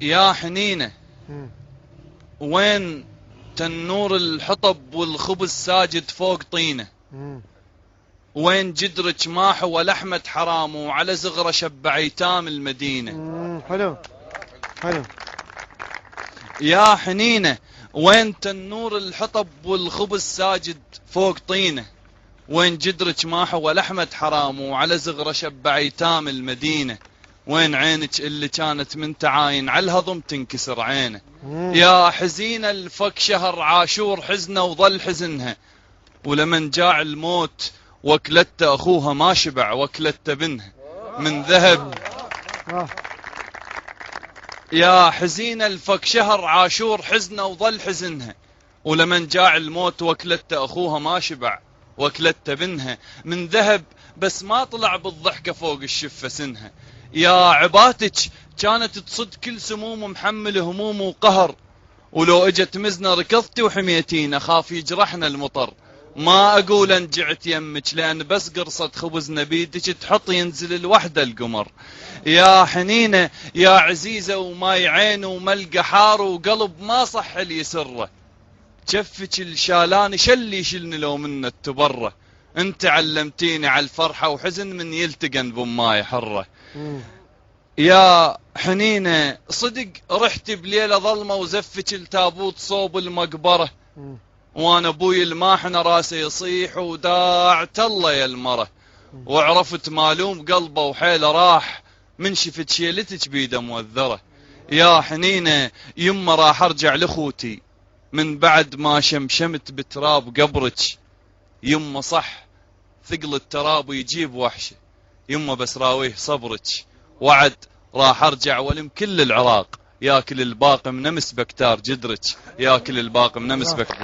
يا حنينة وين تنور الحطب والخبز ساجد فوق طينه، وين جدرك ماح ولحمة حرام وعلى زغرة شبع ايتام المدينة. حلو حلو. يا حنينة وين تنور الحطب والخبز ساجد فوق طينه، وين جدرك ماح ولحمة حرام وعلى زغرة شبع ايتام المدينة. وين عينك اللي كانت من تعاين على الهضم تنكسر عينه. يا حزينة الفك شهر عاشور حزنه وظل حزنها، ولمن جاع الموت وكلت اخوها ما شبع وكلت بنها من ذهب. يا حزينة الفك شهر عاشور حزنه وظل حزنها، ولمن جاع الموت وكلت اخوها ما شبع وكلت بنها من ذهب، بس ما طلع بالضحكة فوق الشفة سنها. يا عباتك كانت تصد كل سموم محمل هموم وقهر، ولو اجت مزنة ركضتي وحميتينا خاف يجرحنا المطر. ما اقول ان جعت يمك لان بس قرصة خبز نبيدك تحط ينزل الوحدة القمر. يا حنينة يا عزيزة وماي عين وملقى حار وقلب ما صح اللي يسره، جفك الشالاني شلي يشلني لو منه التبره. انت علمتيني على الفرحة وحزن من يلتقن بماي حرة. يا حنينة صدق رحت بليلة ظلمة وزفك التابوت صوب المقبرة، وانا ابوي الماحنة راسه يصيح وداعت الله يا المرة، وعرفت مالوم قلبه وحيله راح من شفت شيلتك بيده موذرة. يا حنينة يما راح ارجع لاخوتي من بعد ما شمشمت بتراب قبرك. يما صح ثقل التراب يجيب وحشه، يما بس راويه صبرك وعد راح ارجع ولم كل العراق ياكل الباقي من امس بكتار جدرك، ياكل الباقي من امس بكتار.